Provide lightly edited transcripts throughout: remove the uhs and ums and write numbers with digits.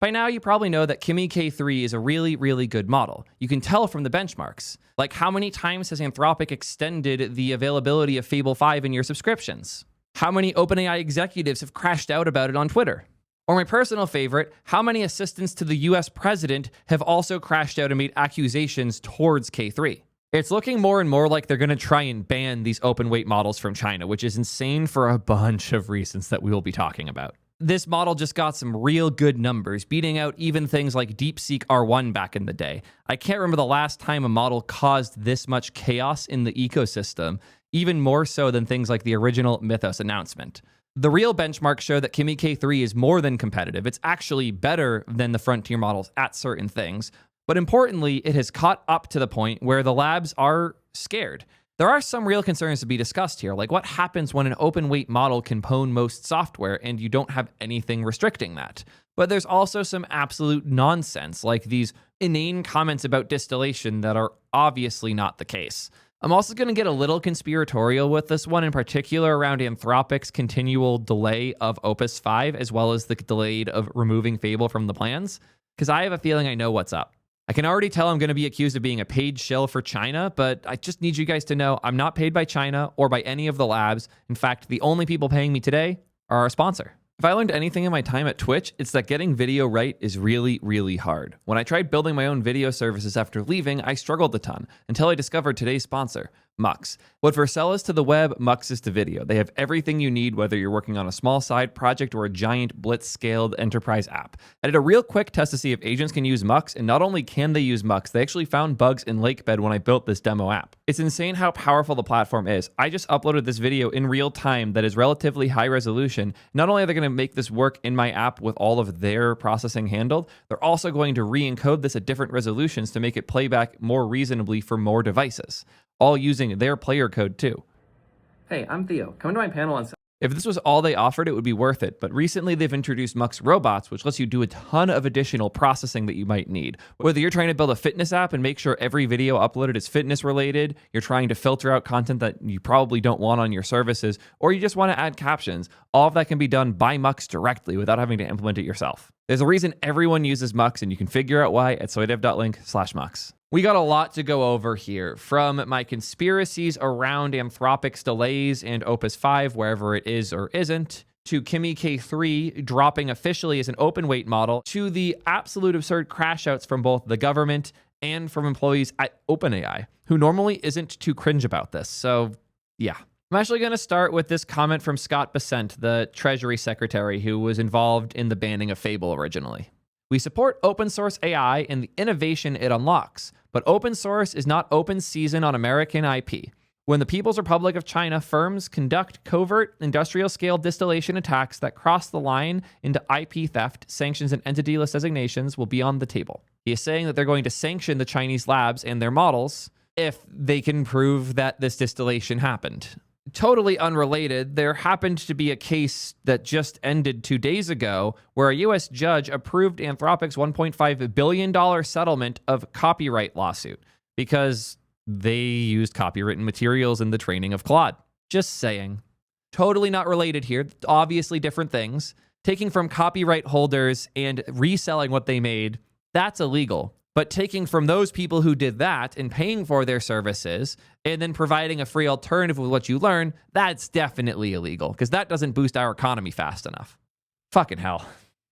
By now, you probably know that Kimi K3 is a really, really good model. You can tell from the benchmarks. Like, how many times has Anthropic extended the availability of Fable 5 in your subscriptions? How many OpenAI executives have crashed out about it on Twitter? Or my personal favorite, how many assistants to the US president have also crashed out and made accusations towards K3? It's looking more and more like they're going to try and ban these open weight models from China, which is insane for a bunch of reasons that we will be talking about. This model just got some real good numbers, beating out even things like DeepSeek R1 back in the day. I can't remember the last time a model caused this much chaos in the ecosystem, even more so than things like the original Mythos announcement. The real benchmarks show that Kimi K3 is more than competitive. It's actually better than the frontier models at certain things. But importantly, it has caught up to the point where the labs are scared. There are some real concerns to be discussed here, like what happens when an open weight model can pwn most software and you don't have anything restricting that. But there's also some absolute nonsense, like these inane comments about distillation that are obviously not the case. I'm also going to get a little conspiratorial with this one, in particular around Anthropic's continual delay of Opus 5, as well as the delayed of removing Fable from the plans, because I have a feeling I know what's up. I can already tell I'm going to be accused of being a paid shill for China, but I just need you guys to know I'm not paid by China or by any of the labs. In fact, the only people paying me today are our sponsor. If I learned anything in my time at Twitch, it's that getting video right is really, really hard. When I tried building my own video services after leaving, I struggled a ton until I discovered today's sponsor, Mux. What Vercel is to the web, Mux is to video. They have everything you need, whether you're working on a small side project or a giant blitz-scaled enterprise app. I did a real quick test to see if agents can use Mux, and not only can they use Mux, they actually found bugs in Lakebed when I built this demo app. It's insane how powerful the platform is. I just uploaded this video in real time that is relatively high resolution. Not only are they going to make this work in my app with all of their processing handled, they're also going to re-encode this at different resolutions to make it play back more reasonably for more devices, all using their player code too. Hey, I'm Theo. Come to my panel on... If this was all they offered, it would be worth it, but recently they've introduced Mux Robots, which lets you do a ton of additional processing that you might need. Whether you're trying to build a fitness app and make sure every video uploaded is fitness related, you're trying to filter out content that you probably don't want on your services, or you just want to add captions, all of that can be done by Mux directly without having to implement it yourself. There's a reason everyone uses Mux, and you can figure out why at soydev.link/Mux. We got a lot to go over here, from my conspiracies around Anthropic's delays and Opus 5, wherever it is or isn't, to Kimi K3 dropping officially as an open weight model, to the absolute absurd crash outs from both the government and from employees at OpenAI, who normally isn't too cringe about this. So, yeah. I'm actually going to start with this comment from Scott Bessent, the Treasury Secretary, who was involved in the banning of Fable originally. We support open source AI and the innovation it unlocks, but open source is not open season on American IP. When the People's Republic of China firms conduct covert industrial-scale distillation attacks that cross the line into IP theft, sanctions and entity list designations will be on the table. He is saying that they're going to sanction the Chinese labs and their models if they can prove that this distillation happened. Totally unrelated, there happened to be a case that just ended 2 days ago where a U.S. judge approved Anthropic's $1.5 billion settlement of copyright lawsuit because they used copywritten materials in the training of Claude. Just saying. Totally not related here. Obviously different things. Taking from copyright holders and reselling what they made, that's illegal. But taking from those people who did that and paying for their services and then providing a free alternative with what you learn, that's definitely illegal because that doesn't boost our economy fast enough. Fucking hell.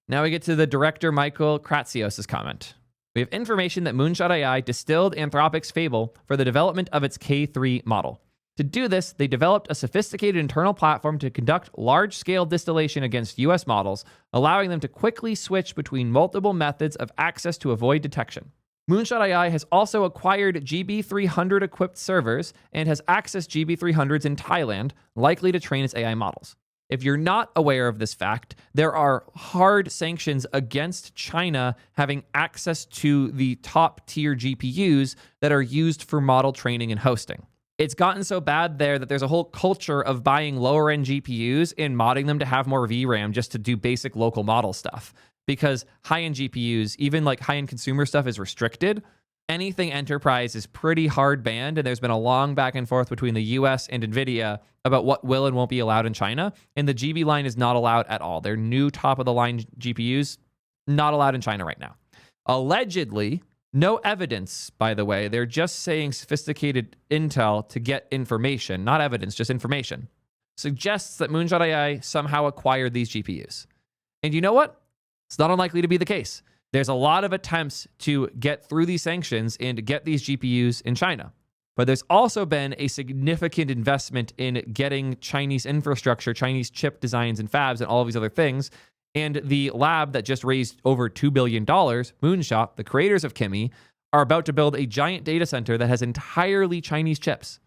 Now we get to the director Michael Kratsios' comment. We have information that Moonshot AI distilled Anthropic's Fable for the development of its K3 model. To do this, they developed a sophisticated internal platform to conduct large-scale distillation against US models, allowing them to quickly switch between multiple methods of access to avoid detection. Moonshot AI has also acquired GB300 equipped servers and has accessed GB300s in Thailand, likely to train its AI models. If you're not aware of this fact, there are hard sanctions against China having access to the top-tier GPUs that are used for model training and hosting. It's gotten so bad there that there's a whole culture of buying lower-end GPUs and modding them to have more VRAM just to do basic local model stuff. Because high-end GPUs, even like high-end consumer stuff, is restricted. Anything enterprise is pretty hard banned, and there's been a long back and forth between the US and NVIDIA about what will and won't be allowed in China, and the GB line is not allowed at all. Their new top-of-the-line GPUs, Not allowed in China right now. Allegedly, no evidence, by the way. They're just saying sophisticated intel to get information, not evidence, just information. Suggests that Moonshot AI somehow acquired these GPUs. And you know what? It's not unlikely to be the case. There's a lot of attempts to get through these sanctions and get these GPUs in China. But there's also been a significant investment in getting Chinese infrastructure, Chinese chip designs and fabs and all of these other things. And the lab that just raised over $2 billion, Moonshot, the creators of Kimi, are about to build a giant data center that has entirely Chinese chips.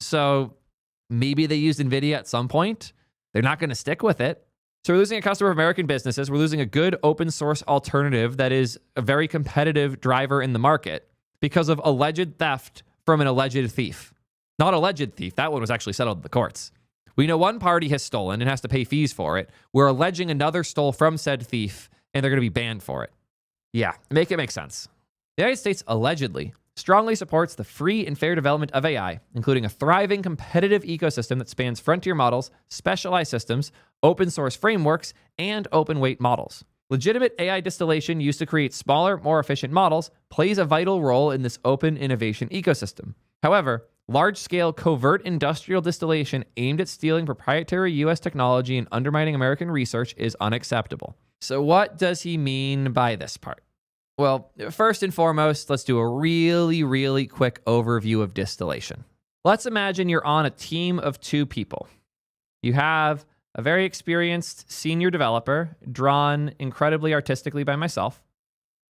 So maybe they used NVIDIA at some point. They're not going to stick with it. So we're losing a customer of American businesses. We're losing a good open source alternative that is a very competitive driver in the market because of alleged theft from an alleged thief. Not alleged thief. That one was actually settled in the courts. We know one party has stolen and has to pay fees for it. We're alleging another stole from said thief, and they're going to be banned for it. Yeah, make it make sense. The United States allegedly strongly supports the free and fair development of AI, including a thriving competitive ecosystem that spans frontier models, specialized systems, open source frameworks, and open weight models. Legitimate AI distillation used to create smaller, more efficient models plays a vital role in this open innovation ecosystem. However, large-scale covert industrial distillation aimed at stealing proprietary U.S. technology and undermining American research is unacceptable. So what does he mean by this part? Well, first and foremost, let's do a really quick overview of distillation. Let's imagine you're on a team of two people. You have a very experienced senior developer, drawn incredibly artistically by myself.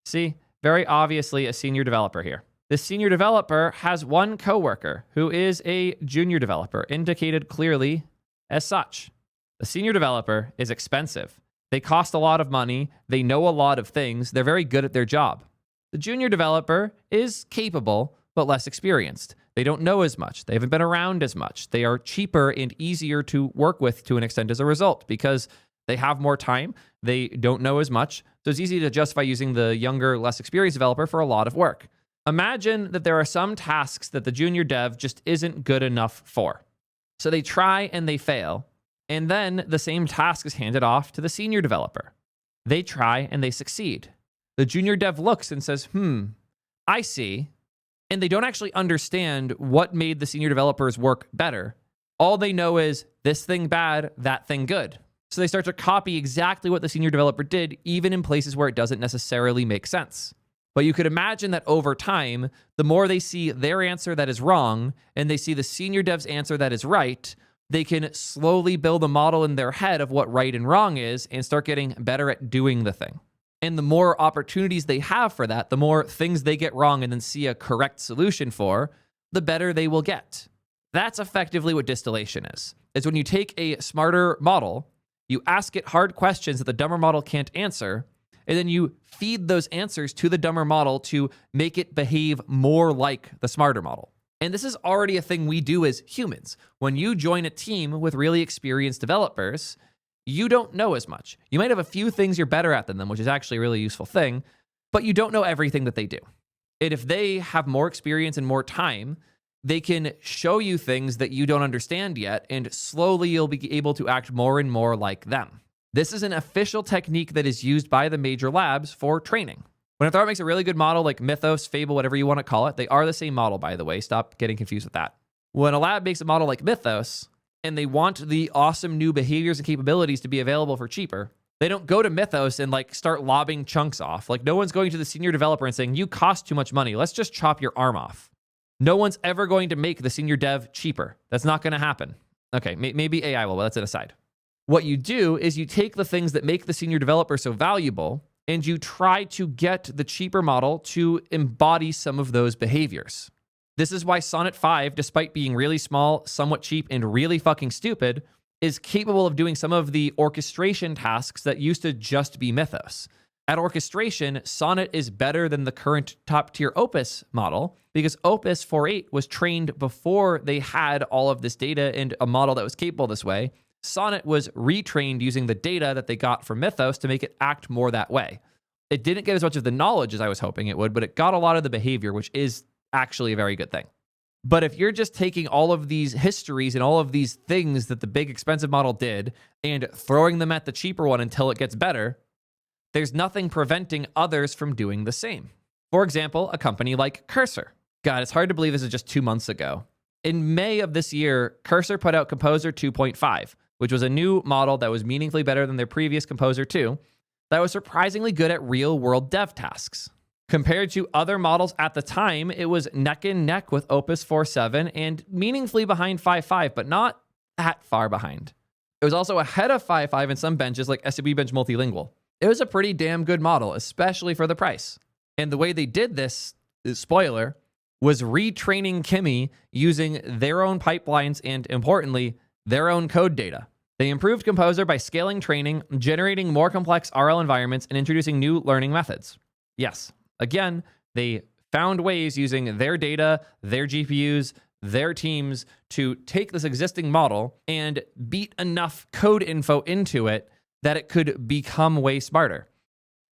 See, very obviously a senior developer here. This senior developer has one coworker who is a junior developer, indicated clearly as such. The senior developer is expensive. They cost a lot of money. They know a lot of things. They're very good at their job. The junior developer is capable, but less experienced. They don't know as much. They haven't been around as much. They are cheaper and easier to work with to an extent as a result because they have more time. They don't know as much. So it's easy to justify using the younger, less experienced developer for a lot of work. Imagine that there are some tasks that the junior dev just isn't good enough for. So they try and they fail. And then the same task is handed off to the senior developer. They try and they succeed. The junior dev looks and says, I see. And they don't actually understand what made the senior developer's work better. All they know is this thing bad, that thing good. So they start to copy exactly what the senior developer did, even in places where it doesn't necessarily make sense. But you could imagine that over time, the more they see their answer that is wrong, and they see the senior dev's answer that is right, they can slowly build a model in their head of what right and wrong is and start getting better at doing the thing. And the more opportunities they have for that, the more things they get wrong and then see a correct solution for, the better they will get. That's effectively what distillation is. It's when you take a smarter model, you ask it hard questions that the dumber model can't answer, and then you feed those answers to the dumber model to make it behave more like the smarter model. And this is already a thing we do as humans. When you join a team with really experienced developers, you don't know as much. You might have a few things you're better at than them, which is actually a really useful thing, but you don't know everything that they do. And if they have more experience and more time, they can show you things that you don't understand yet, and slowly you'll be able to act more and more like them. This is an official technique that is used by the major labs for training. When Anthropic makes a really good model like Mythos, Fable, whatever you want to call it, they are the same model, by the way. Stop getting confused with that. When a lab makes a model like Mythos, and they want the awesome new behaviors and capabilities to be available for cheaper, they don't go to Mythos and start lobbing chunks off. No one's going to the senior developer and saying, you cost too much money. Let's just chop your arm off. No one's ever going to make the senior dev cheaper. That's not going to happen. Okay, maybe AI will, but that's an aside. What you do is you take the things that make the senior developer so valuable and you try to get the cheaper model to embody some of those behaviors. This is why Sonnet 5, despite being really small, somewhat cheap, and really fucking stupid, is capable of doing some of the orchestration tasks that used to just be Mythos. At orchestration, Sonnet is better than the current top-tier Opus model because Opus 4.8 was trained before they had all of this data and a model that was capable this way. Sonnet was retrained using the data that they got from Mythos to make it act more that way. It didn't get as much of the knowledge as I was hoping it would, but it got a lot of the behavior, which is actually a very good thing. But if you're just taking all of these histories and all of these things that the big expensive model did and throwing them at the cheaper one until it gets better, there's nothing preventing others from doing the same. For example, a company like Cursor. God, it's hard to believe this is just 2 months ago. In May of this year, Cursor put out Composer 2.5, which was a new model that was meaningfully better than their previous Composer 2, that was surprisingly good at real-world dev tasks. Compared to other models at the time, it was neck and neck with Opus 4.7 and meaningfully behind 5.5, but not that far behind. It was also ahead of 5.5 in some benches like SAB Bench Multilingual. It was a pretty damn good model, especially for the price. And the way they did this, spoiler, was retraining Kimi using their own pipelines and, importantly, their own code data. They improved Composer by scaling training, generating more complex RL environments, and introducing new learning methods. Yes, again, they found ways using their data, their GPUs, their teams to take this existing model and beat enough code info into it that it could become way smarter.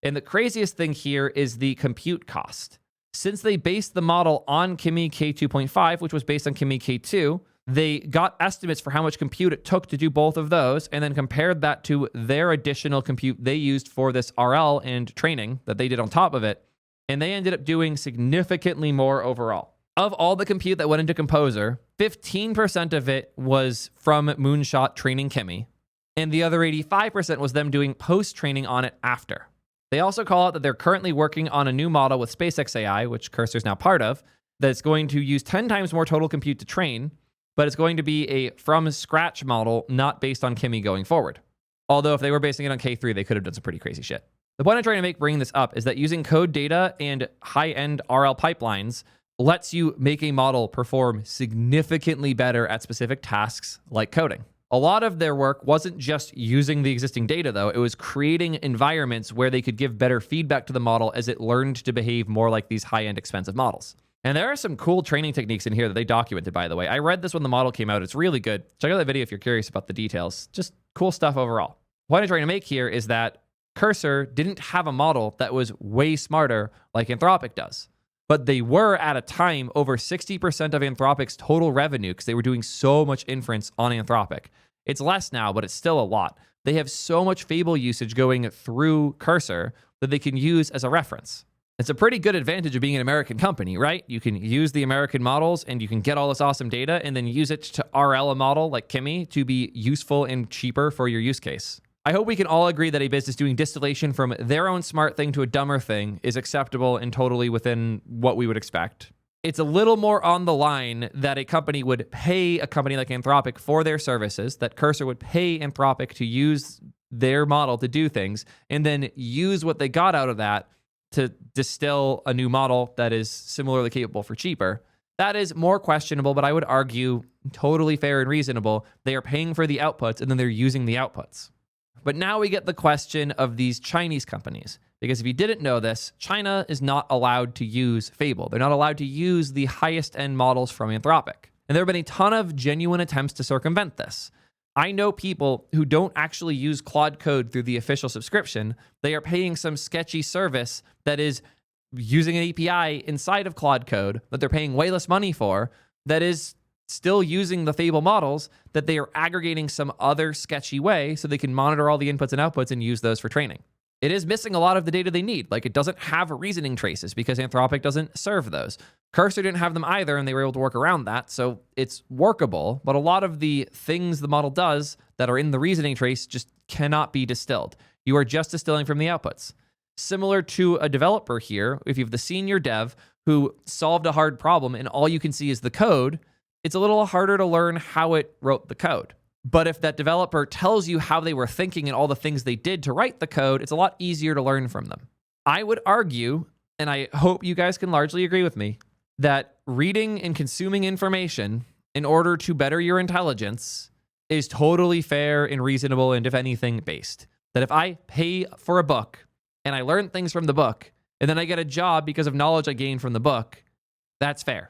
And the craziest thing here is the compute cost. Since they based the model on Kimi K2.5, which was based on Kimi K2, they got estimates for how much compute it took to do both of those, and then compared that to their additional compute they used for this RL and training that they did on top of it, and they ended up doing significantly more overall. Of all the compute that went into Composer, 15% of it was from Moonshot training Kimi, and the other 85% was them doing post-training on it after. They also call out that they're currently working on a new model with SpaceX AI, which Cursor is now part of, that's going to use 10 times more total compute to train, but it's going to be a from-scratch model, not based on Kimi going forward. Although if they were basing it on K3, they could have done some pretty crazy shit. The point I'm trying to make bringing this up is that using code data and high-end RL pipelines lets you make a model perform significantly better at specific tasks like coding. A lot of their work wasn't just using the existing data, though. It was creating environments where they could give better feedback to the model as it learned to behave more like these high-end expensive models. And there are some cool training techniques in here that they documented, by the way. I read this when the model came out. It's really good. Check out that video if you're curious about the details. Just cool stuff overall. The point I'm trying to make here is that Cursor didn't have a model that was way smarter like Anthropic does. But they were, at a time, over 60% of Anthropic's total revenue because they were doing so much inference on Anthropic. It's less now, but it's still a lot. They have so much Fable usage going through Cursor that they can use as a reference. It's a pretty good advantage of being an American company, right? You can use the American models and you can get all this awesome data and then use it to RL a model like Kimi to be useful and cheaper for your use case. I hope we can all agree that a business doing distillation from their own smart thing to a dumber thing is acceptable and totally within what we would expect. It's a little more on the line that a company would pay a company like Anthropic for their services, that Cursor would pay Anthropic to use their model to do things, and then use what they got out of that to distill a new model that is similarly capable for cheaper. That is more questionable, but I would argue totally fair and reasonable. They are paying for the outputs, and then they're using the outputs. But now we get the question of these Chinese companies. Because if you didn't know this, China is not allowed to use Fable. They're not allowed to use the highest end models from Anthropic. And there have been a ton of genuine attempts to circumvent this. I know people who don't actually use Claude Code through the official subscription. They are paying some sketchy service that is using an API inside of Claude Code that they're paying way less money for, that is still using the Fable models that they are aggregating some other sketchy way so they can monitor all the inputs and outputs and use those for training. It is missing a lot of the data they need. Like, it doesn't have reasoning traces because Anthropic doesn't serve those. Cursor didn't have them either, and they were able to work around that, so it's workable, but a lot of the things the model does that are in the reasoning trace just cannot be distilled. You are just distilling from the outputs. Similar to a developer here, if you have the senior dev who solved a hard problem and all you can see is the code, it's a little harder to learn how it wrote the code. But if that developer tells you how they were thinking and all the things they did to write the code, it's a lot easier to learn from them. I would argue, and I hope you guys can largely agree with me, that reading and consuming information in order to better your intelligence is totally fair and reasonable and, if anything, based. That if I pay for a book and I learn things from the book and then I get a job because of knowledge I gained from the book, that's fair.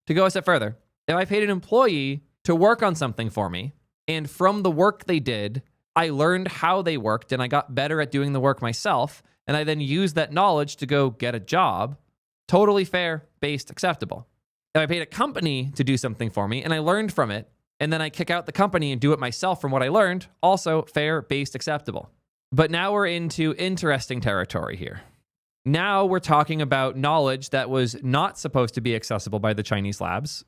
To go a step further, if I paid an employee to work on something for me, and from the work they did, I learned how they worked and I got better at doing the work myself, and I then used that knowledge to go get a job, totally fair, based, acceptable. If I paid a company to do something for me and I learned from it, and then I kick out the company and do it myself from what I learned, also fair, based, acceptable. But now we're into interesting territory here. Now we're talking about knowledge that was not supposed to be accessible by the Chinese labs,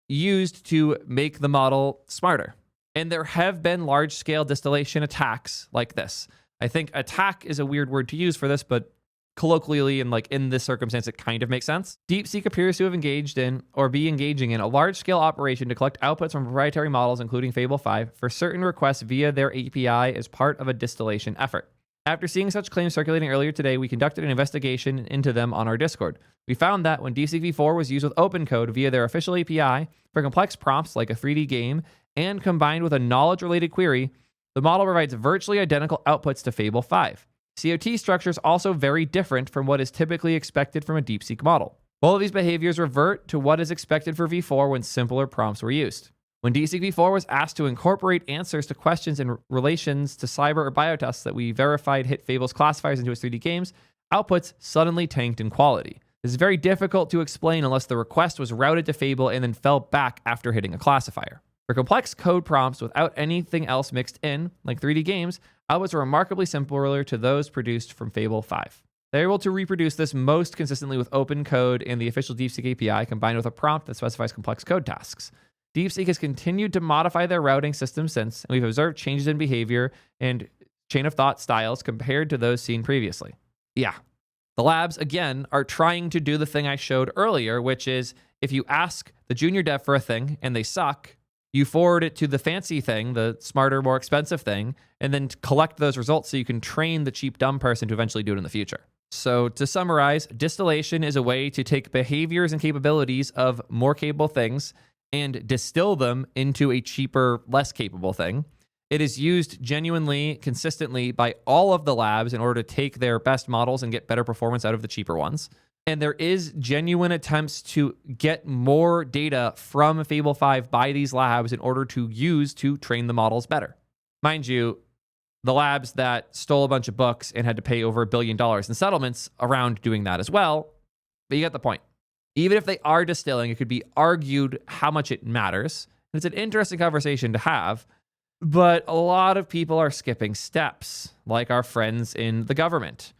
used to make the model smarter. And there have been large-scale distillation attacks like this. I think attack is a weird word to use for this, but colloquially and like in this circumstance, it kind of makes sense. DeepSeek appears to have engaged in or be engaging in a large-scale operation to collect outputs from proprietary models, including Fable 5, for certain requests via their API as part of a distillation effort. After seeing such claims circulating earlier today, we conducted an investigation into them on our Discord. We found that when DeepSeek v4 was used with OpenCode via their official API for complex prompts like a 3D game and combined with a knowledge-related query, the model provides virtually identical outputs to Fable 5. COT structure is also very different from what is typically expected from a DeepSeek model. Both of these behaviors revert to what is expected for v4 when simpler prompts were used. When DeepSeek v4 was asked to incorporate answers to questions in relations to cyber or biotests that we verified hit Fable's classifiers into its 3D games, outputs suddenly tanked in quality. This is very difficult to explain unless the request was routed to Fable and then fell back after hitting a classifier. For complex code prompts without anything else mixed in, like 3D games, outputs are remarkably similar to those produced from Fable 5. They're able to reproduce this most consistently with open code and the official DeepSeek API combined with a prompt that specifies complex code tasks. DeepSeek has continued to modify their routing system since, and we've observed changes in behavior and chain of thought styles compared to those seen previously. Yeah, the labs, again, are trying to do the thing I showed earlier, which is if you ask the junior dev for a thing and they suck, you forward it to the fancy thing, the smarter, more expensive thing, and then collect those results so you can train the cheap, dumb person to eventually do it in the future. So to summarize, distillation is a way to take behaviors and capabilities of more capable things and distill them into a cheaper, less capable thing. It is used genuinely, consistently by all of the labs in order to take their best models and get better performance out of the cheaper ones. And there is genuine attempts to get more data from Fable 5 by these labs in order to use to train the models better. Mind you, the labs that stole a bunch of books and had to pay over $1 billion in settlements around doing that as well. But you get the point. Even if they are distilling, it could be argued how much it matters. And it's an interesting conversation to have, but a lot of people are skipping steps, like our friends in the government.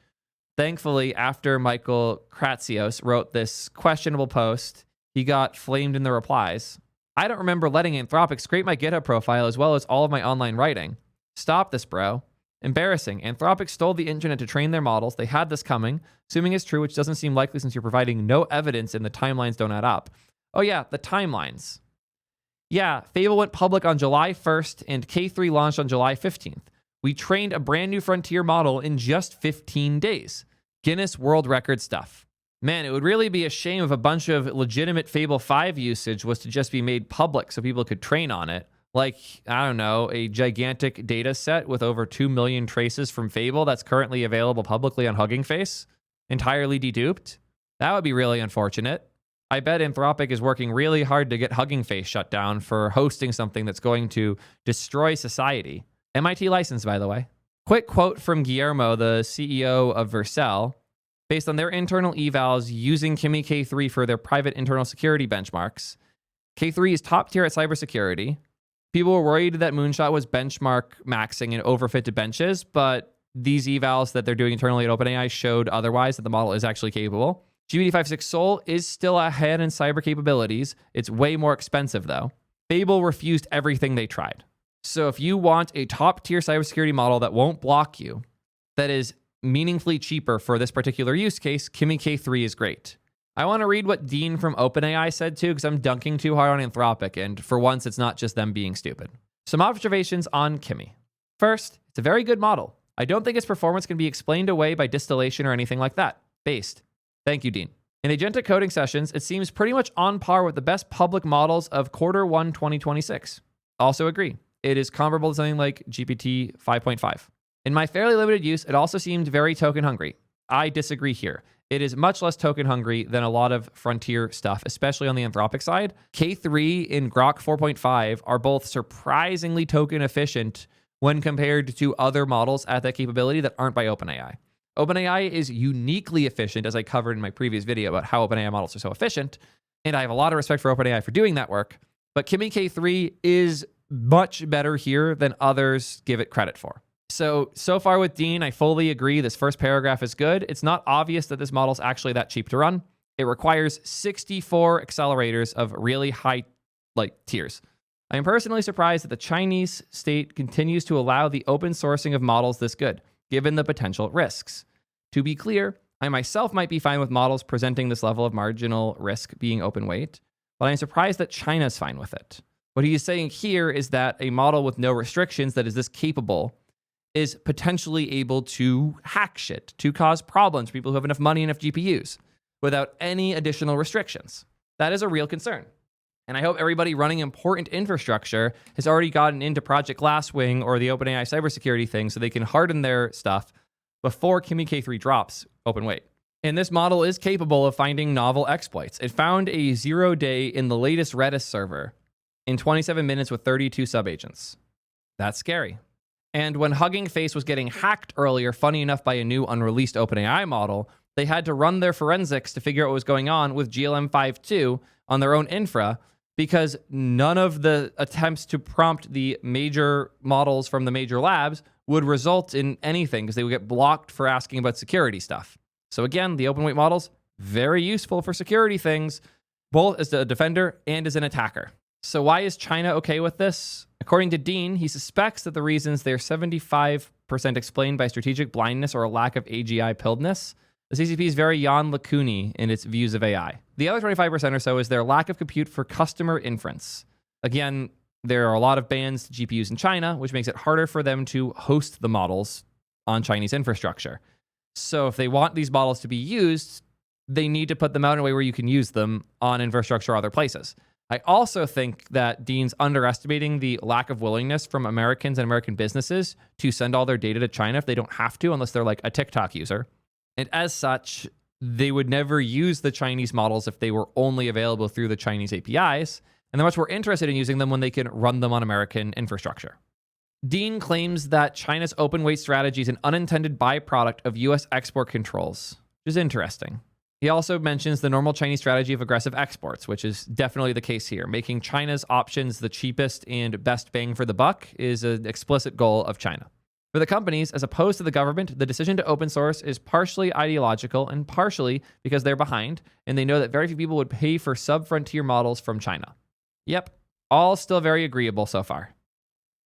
Thankfully, after Michael Kratsios wrote this questionable post, he got flamed in the replies. I don't remember letting Anthropic scrape my GitHub profile as well as all of my online writing. Stop this, bro. Embarrassing. Anthropic stole the internet to train their models. They had this coming, assuming it's true, which doesn't seem likely since you're providing no evidence and the timelines don't add up. Oh yeah, the timelines. Yeah, Fable went public on July 1st and K3 launched on July 15th. We trained a brand new frontier model in just 15 days. Guinness World Record stuff. Man, it would really be a shame if a bunch of legitimate Fable 5 usage was to just be made public so people could train on it. Like, I don't know, a gigantic data set with over 2 million traces from Fable that's currently available publicly on Hugging Face, entirely deduped. That would be really unfortunate. I bet Anthropic is working really hard to get Hugging Face shut down for hosting something that's going to destroy society. MIT license, by the way. Quick quote from Guillermo, the CEO of Vercel. Based on their internal evals using Kimi K3 for their private internal security benchmarks, K3 is top tier at cybersecurity. People were worried that Moonshot was benchmark maxing and overfit to benches, but these evals that they're doing internally at OpenAI showed otherwise, that the model is actually capable. GPT-5.6 Sol is still ahead in cyber capabilities. It's way more expensive, though. Fable refused everything they tried. So if you want a top-tier cybersecurity model that won't block you, that is meaningfully cheaper for this particular use case, Kimi K3 is great. I want to read what Dean from OpenAI said too, because I'm dunking too hard on Anthropic, and for once, it's not just them being stupid. Some observations on Kimi. First, it's a very good model. I don't think its performance can be explained away by distillation or anything like that. Based. Thank you, Dean. In agentic coding sessions, it seems pretty much on par with the best public models of Q1 2026. Also agree. It is comparable to something like GPT 5.5. In my fairly limited use, it also seemed very token hungry. I disagree here. It is much less token hungry than a lot of frontier stuff, especially on the Anthropic side. K3 and Grok 4.5 are both surprisingly token efficient when compared to other models at that capability that aren't by OpenAI. OpenAI is uniquely efficient, as I covered in my previous video about how OpenAI models are so efficient, and I have a lot of respect for OpenAI for doing that work, but Kimi K3 is much better here than others give it credit for. So far with Dean, I fully agree this first paragraph is good. It's not obvious that this model's actually that cheap to run. It requires 64 accelerators of really high tiers. I am personally surprised that the Chinese state continues to allow the open sourcing of models this good, given the potential risks. To be clear, I myself might be fine with models presenting this level of marginal risk being open weight, but I'm surprised that China's fine with it. What he is saying here is that a model with no restrictions that is this capable is potentially able to hack shit, to cause problems for people who have enough money and enough GPUs without any additional restrictions. That is a real concern. And I hope everybody running important infrastructure has already gotten into Project Glasswing or the OpenAI cybersecurity thing so they can harden their stuff before Kimi K3 drops open weight. And this model is capable of finding novel exploits. It found a 0-day in the latest Redis server in 27 minutes with 32 subagents. That's scary. And when Hugging Face was getting hacked earlier, funny enough, by a new unreleased OpenAI model, they had to run their forensics to figure out what was going on with GLM 5.2 on their own infra, because none of the attempts to prompt the major models from the major labs would result in anything, because they would get blocked for asking about security stuff. So again, the open weight models, very useful for security things, both as a defender and as an attacker. So why is China okay with this? According to Dean, he suspects that the reasons they're 75% explained by strategic blindness or a lack of AGI pilledness. The CCP is very Jan LeCun in its views of AI. The other 25% or so is their lack of compute for customer inference. Again, there are a lot of bans to GPUs in China, which makes it harder for them to host the models on Chinese infrastructure. So if they want these models to be used, they need to put them out in a way where you can use them on infrastructure or other places. I also think that Dean's underestimating the lack of willingness from Americans and American businesses to send all their data to China if they don't have to, unless they're like a TikTok user. And as such, they would never use the Chinese models if they were only available through the Chinese APIs, and they're much more interested in using them when they can run them on American infrastructure. Dean claims that China's open weight strategy is an unintended byproduct of US export controls, which is interesting. He also mentions the normal Chinese strategy of aggressive exports, which is definitely the case here. Making China's options the cheapest and best bang for the buck is an explicit goal of China. For the companies, as opposed to the government, the decision to open source is partially ideological and partially because they're behind, and they know that very few people would pay for sub-frontier models from China. Yep, all still very agreeable so far.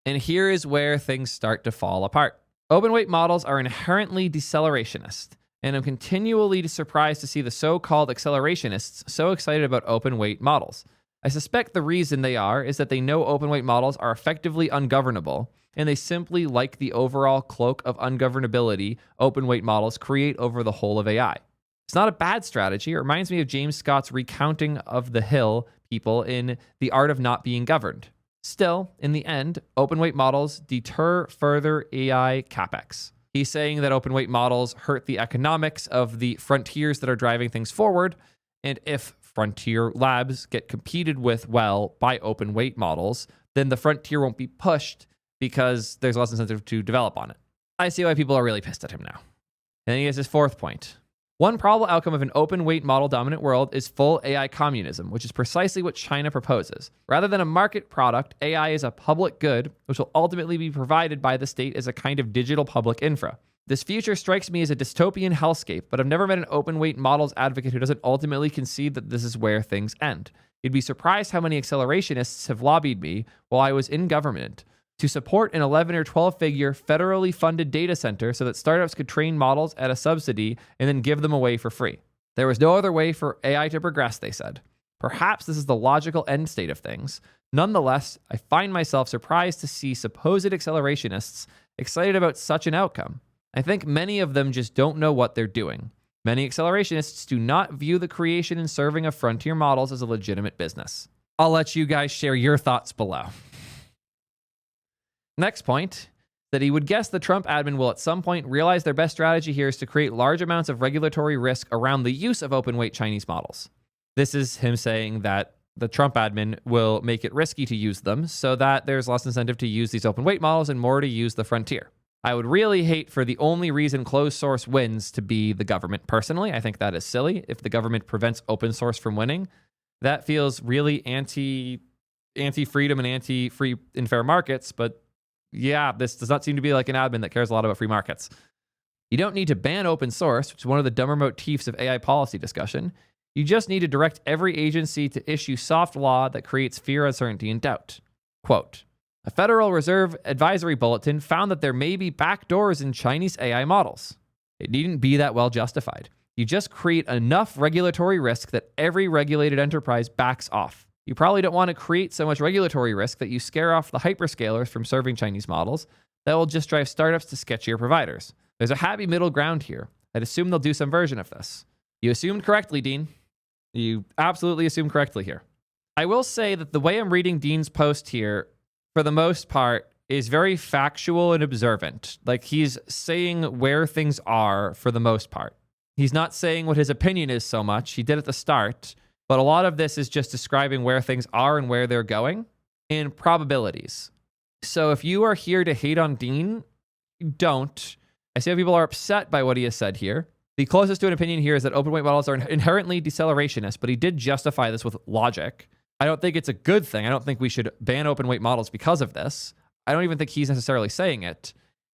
And here is where things start to fall apart. Open weight models are inherently decelerationist, and I'm continually surprised to see the so-called accelerationists so excited about open weight models. I suspect the reason they are is that they know open weight models are effectively ungovernable, and they simply like the overall cloak of ungovernability open weight models create over the whole of AI. It's not a bad strategy. It reminds me of James Scott's recounting of the Hill people in The Art of Not Being Governed. Still, in the end, open weight models deter further AI capex. He's saying that open weight models hurt the economics of the frontiers that are driving things forward, and if frontier labs get competed with well by open weight models, then the frontier won't be pushed because there's less incentive to develop on it. I see why people are really pissed at him now. And then he has his fourth point. One probable outcome of an open weight model dominant world is full AI communism, which is precisely what China proposes. Rather than a market product, AI is a public good, which will ultimately be provided by the state as a kind of digital public infra. This future strikes me as a dystopian hellscape, but I've never met an open weight models advocate who doesn't ultimately concede that this is where things end. You'd be surprised how many accelerationists have lobbied me while I was in government to support an 11 or 12 figure federally funded data center so that startups could train models at a subsidy and then give them away for free. There was no other way for AI to progress, they said. Perhaps this is the logical end state of things. Nonetheless, I find myself surprised to see supposed accelerationists excited about such an outcome. I think many of them just don't know what they're doing. Many accelerationists do not view the creation and serving of frontier models as a legitimate business. I'll let you guys share your thoughts below. Next point, that he would guess the Trump admin will at some point realize their best strategy here is to create large amounts of regulatory risk around the use of open weight Chinese models. This is him saying that the Trump admin will make it risky to use them so that there's less incentive to use these open weight models and more to use the frontier. I would really hate for the only reason closed source wins to be the government. Personally, I think that is silly. If the government prevents open source from winning, that feels really anti-freedom and anti-free and fair markets, but yeah, this does not seem to be like an admin that cares a lot about free markets. You don't need to ban open source, which is one of the dumber motifs of AI policy discussion. You just need to direct every agency to issue soft law that creates fear, uncertainty, and doubt. Quote, a Federal Reserve advisory bulletin found that there may be backdoors in Chinese AI models. It needn't be that well justified. You just create enough regulatory risk that every regulated enterprise backs off. You probably don't want to create so much regulatory risk that you scare off the hyperscalers from serving Chinese models. That will just drive startups to sketchier providers. There's a happy middle ground here. I'd assume they'll do some version of this. You assumed correctly, Dean. You absolutely assumed correctly here. I will say that the way I'm reading Dean's post here, for the most part, is very factual and observant. Like, he's saying where things are for the most part. He's not saying what his opinion is so much. He did at the start, but a lot of this is just describing where things are and where they're going in probabilities. So if you are here to hate on Dean, don't. I see how people are upset by what he has said here. The closest to an opinion here is that open weight models are inherently decelerationist, but he did justify this with logic. I don't think it's a good thing. I don't think we should ban open weight models because of this. I don't even think he's necessarily saying it.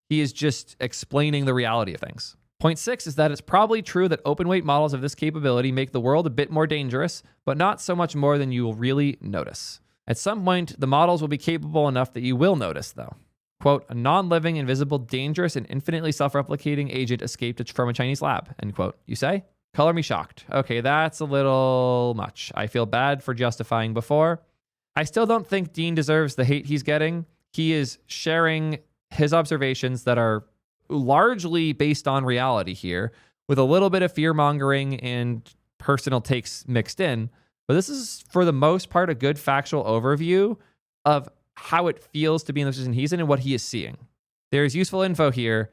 He is just explaining the reality of things. Point 6 is that it's probably true that open weight models of this capability make the world a bit more dangerous, but not so much more than you will really notice. At some point, the models will be capable enough that you will notice, though. Quote, a non-living, invisible, dangerous, and infinitely self-replicating agent escaped from a Chinese lab, end quote. You say? Color me shocked. Okay, that's a little much. I feel bad for justifying before. I still don't think Dean deserves the hate he's getting. He is sharing his observations that are largely based on reality here, with a little bit of fear-mongering and personal takes mixed in. But this is, for the most part, a good factual overview of how it feels to be in the position he's in and what he is seeing. There's useful info here,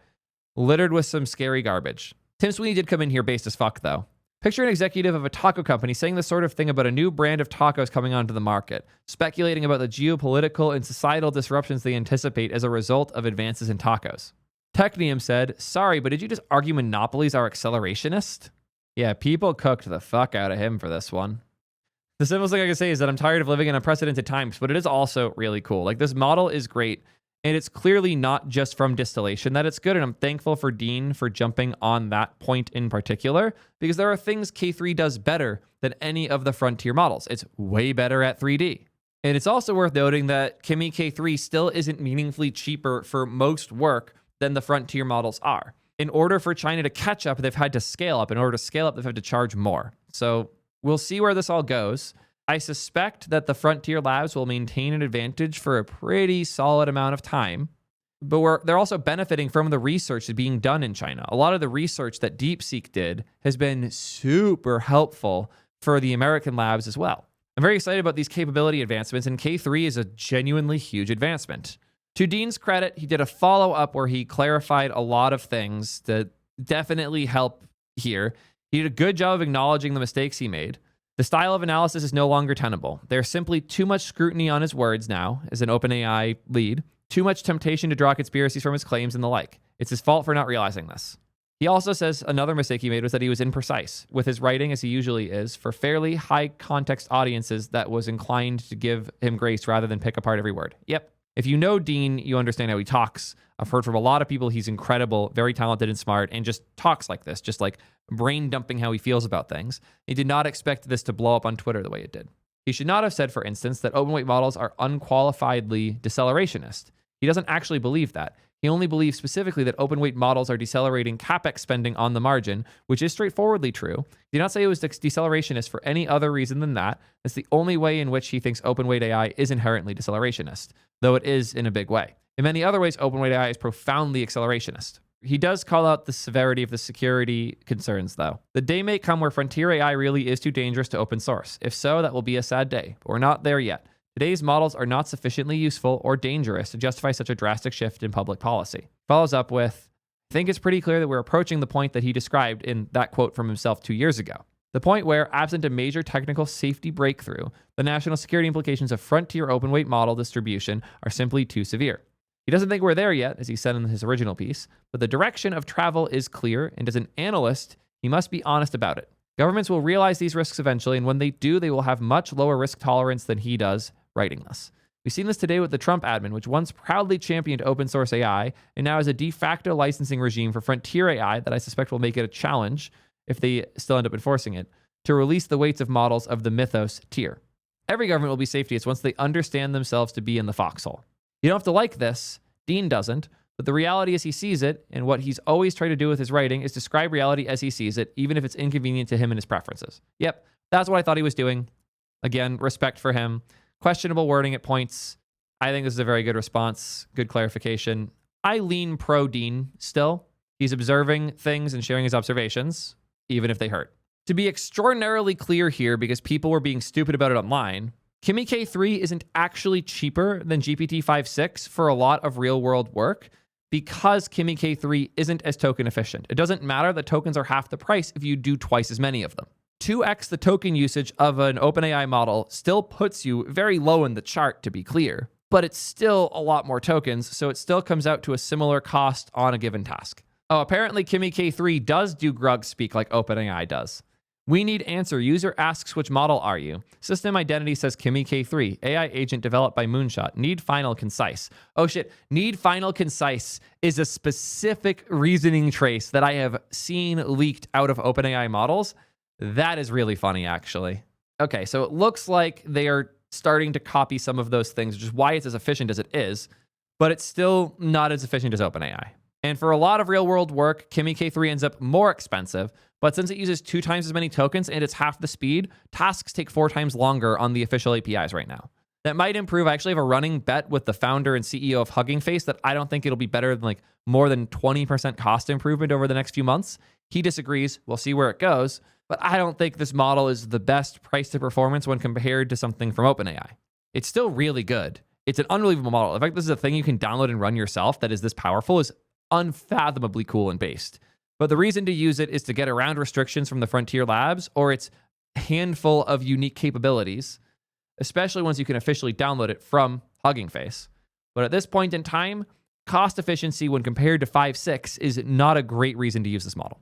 littered with some scary garbage. Tim Sweeney did come in here based as fuck, though. Picture an executive of a taco company saying this sort of thing about a new brand of tacos coming onto the market, speculating about the geopolitical and societal disruptions they anticipate as a result of advances in tacos. Technium said, sorry, but did you just argue monopolies are accelerationist? Yeah, people cooked the fuck out of him for this one. The simplest thing I can say is that I'm tired of living in unprecedented times, but it is also really cool. Like, this model is great, and it's clearly not just from distillation that it's good, and I'm thankful for Dean for jumping on that point in particular, because there are things K3 does better than any of the frontier models. It's way better at 3D. And it's also worth noting that Kimi K3 still isn't meaningfully cheaper for most work than the frontier models are. In order for China to catch up, they've had to scale up. In order to scale up, they've had to charge more. So we'll see where this all goes. I suspect that the frontier labs will maintain an advantage for a pretty solid amount of time, but they're also benefiting from the research being done in China. A lot of the research that DeepSeek did has been super helpful for the American labs as well. I'm very excited about these capability advancements, and K3 is a genuinely huge advancement. To Dean's credit, he did a follow-up where he clarified a lot of things that definitely help here. He did a good job of acknowledging the mistakes he made. The style of analysis is no longer tenable. There's simply too much scrutiny on his words now as an OpenAI lead, too much temptation to draw conspiracies from his claims and the like. It's his fault for not realizing this. He also says another mistake he made was that he was imprecise with his writing, as he usually is, for fairly high-context audiences that was inclined to give him grace rather than pick apart every word. Yep. If you know Dean, you understand how he talks. I've heard from a lot of people he's incredible, very talented and smart, and just talks like this, just like brain dumping how he feels about things. He did not expect this to blow up on Twitter the way it did. He should not have said, for instance, that open weight models are unqualifiedly decelerationist. He doesn't actually believe that. He only believes specifically that open weight models are decelerating capex spending on the margin, which is straightforwardly true. He did not say it was decelerationist for any other reason than that. That's the only way in which he thinks open weight AI is inherently decelerationist, though it is in a big way. In many other ways, open weight AI is profoundly accelerationist. He does call out the severity of the security concerns, though. The day may come where frontier AI really is too dangerous to open source. If so, that will be a sad day, but we're not there yet. Today's models are not sufficiently useful or dangerous to justify such a drastic shift in public policy. Follows up with, I think it's pretty clear that we're approaching the point that he described in that quote from himself 2 years ago. The point where, absent a major technical safety breakthrough, the national security implications of frontier open weight model distribution are simply too severe. He doesn't think we're there yet, as he said in his original piece, but the direction of travel is clear, and as an analyst, he must be honest about it. Governments will realize these risks eventually, and when they do, they will have much lower risk tolerance than he does writing this. We've seen this today with the Trump admin, which once proudly championed open source AI and now has a de facto licensing regime for frontier AI that I suspect will make it a challenge, if they still end up enforcing it, to release the weights of models of the Mythos tier. Every government will be safetiest once they understand themselves to be in the foxhole. You don't have to like this. Dean doesn't. But the reality is he sees it, and what he's always tried to do with his writing is describe reality as he sees it, even if it's inconvenient to him and his preferences. Yep, that's what I thought he was doing. Again, respect for him. Questionable wording at points. I think this is a very good response, good clarification. I lean pro Dean still. He's observing things and sharing his observations, even if they hurt. To be extraordinarily clear here, because people were being stupid about it online, Kimi K3 isn't actually cheaper than GPT-5.6 for a lot of real-world work because Kimi K3 isn't as token efficient. It doesn't matter that tokens are half the price if you do twice as many of them. 2x the token usage of an OpenAI model still puts you very low in the chart, to be clear, but it's still a lot more tokens, so it still comes out to a similar cost on a given task. Oh, apparently Kimi K3 does do grug speak like OpenAI does. We need answer. User asks, which model are you? System identity says Kimi K3. AI agent developed by Moonshot. Need final concise. Oh shit. Need final concise is a specific reasoning trace that I have seen leaked out of OpenAI models. That is really funny, actually. Okay, so it looks like they are starting to copy some of those things, which is why it's as efficient as it is, but it's still not as efficient as OpenAI. And for a lot of real-world work, Kimi K3 ends up more expensive, but since it uses 2 times as many tokens and it's half the speed, tasks take 4 times longer on the official APIs right now. That might improve. I actually have a running bet with the founder and CEO of Hugging Face that I don't think it'll be better than more than 20% cost improvement over the next few months. He disagrees. We'll see where it goes. But I don't think this model is the best price to performance when compared to something from OpenAI. It's still really good. It's an unbelievable model. In fact, this is a thing you can download and run yourself that is this powerful, is unfathomably cool and based. But the reason to use it is to get around restrictions from the Frontier Labs or its handful of unique capabilities, especially once you can officially download it from Hugging Face. But at this point in time, cost efficiency when compared to 5.6 is not a great reason to use this model.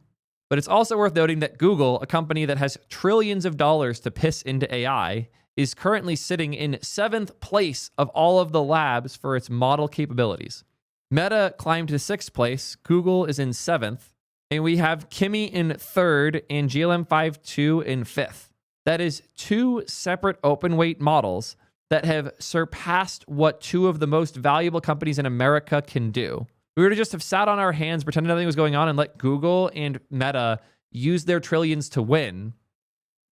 But it's also worth noting that Google, a company that has trillions of dollars to piss into AI, is currently sitting in 7th place of all of the labs for its model capabilities. Meta climbed to 6th place, Google is in 7th, and we have Kimi in 3rd and GLM-5.2 in 5th. That is 2 separate open weight models that have surpassed what 2 of the most valuable companies in America can do. We were to just have sat on our hands, pretending nothing was going on, and let Google and Meta use their trillions to win,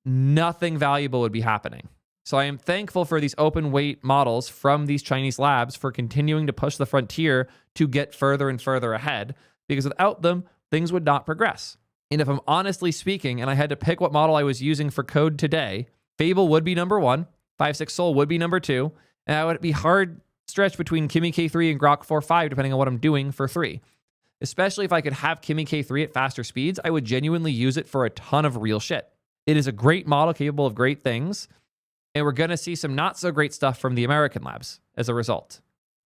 nothing valuable would be happening. So I am thankful for these open weight models from these Chinese labs for continuing to push the frontier to get further and further ahead, because without them, things would not progress. And if I'm honestly speaking, and I had to pick what model I was using for code today, Fable would be number 1, 5.6 Sol would be number 2, and I would be hard stretch between Kimi K3 and Grok 4.5, depending on what I'm doing for 3. Especially if I could have Kimi K3 at faster speeds, I would genuinely use it for a ton of real shit. It is a great model capable of great things, and we're going to see some not so great stuff from the American labs as a result.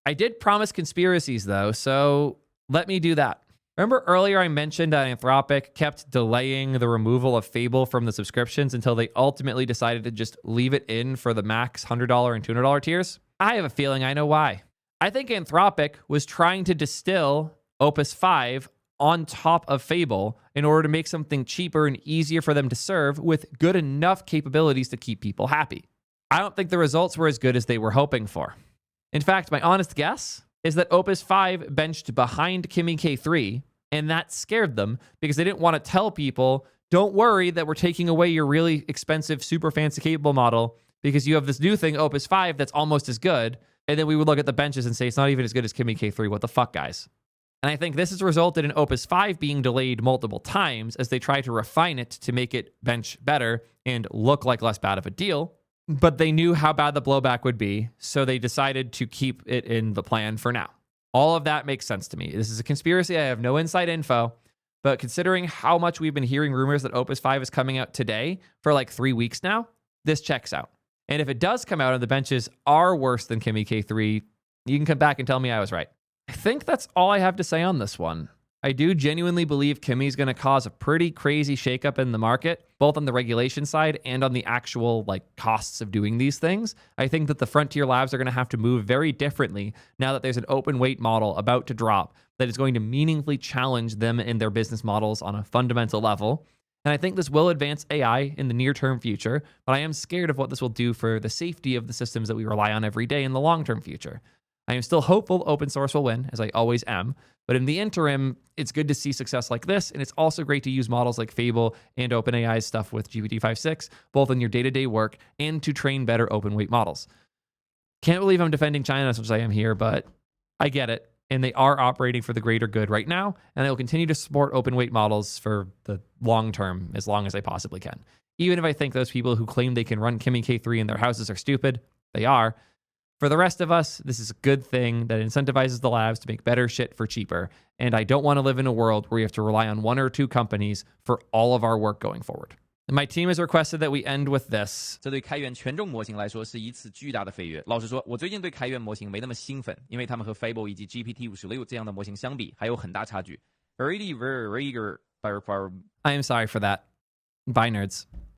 I did promise conspiracies though, so let me do that. Remember earlier I mentioned that Anthropic kept delaying the removal of Fable from the subscriptions until they ultimately decided to just leave it in for the max $100 and $200 tiers? I have a feeling I know why. I think Anthropic was trying to distill Opus 5 on top of Fable in order to make something cheaper and easier for them to serve with good enough capabilities to keep people happy. I don't think the results were as good as they were hoping for. In fact, my honest guess is that Opus 5 benched behind Kimi K3, and that scared them because they didn't want to tell people, don't worry that we're taking away your really expensive, super fancy capable model because you have this new thing, Opus 5, that's almost as good. And then we would look at the benches and say, it's not even as good as Kimi K3. What the fuck, guys? And I think this has resulted in Opus 5 being delayed multiple times as they try to refine it to make it bench better and look like less bad of a deal. But they knew how bad the blowback would be, so they decided to keep it in the plan for now. All of that makes sense to me. This is a conspiracy. I have no inside info. But considering how much we've been hearing rumors that Opus 5 is coming out today for like 3 weeks now, this checks out. And if it does come out and the benches are worse than Kimi K3, you can come back and tell me I was right. I think that's all I have to say on this one. I do genuinely believe Kimi's going to cause a pretty crazy shakeup in the market, both on the regulation side and on the actual costs of doing these things. I think that the frontier labs are going to have to move very differently now that there's an open weight model about to drop that is going to meaningfully challenge them in their business models on a fundamental level. And I think this will advance AI in the near-term future, but I am scared of what this will do for the safety of the systems that we rely on every day in the long-term future. I am still hopeful open source will win, as I always am, but in the interim, it's good to see success like this, and it's also great to use models like Fable and OpenAI's stuff with GPT-5.6, both in your day-to-day work and to train better open weight models. Can't believe I'm defending China as much as I am here, but I get it. And they are operating for the greater good right now, and they will continue to support open weight models for the long term, as long as they possibly can. Even if I think those people who claim they can run Kimi K3 in their houses are stupid, they are. For the rest of us, this is a good thing that incentivizes the labs to make better shit for cheaper, and I don't want to live in a world where we have to rely on one or two companies for all of our work going forward. My team has requested that we end with this. 这对开源权重模型来说是一次巨大的飞跃。老实说，我最近对开源模型没那么兴奋，因为它们和 Fable 以及 GPT-56这样的模型相比，还有很大差距。I am sorry for that. Bye, nerds.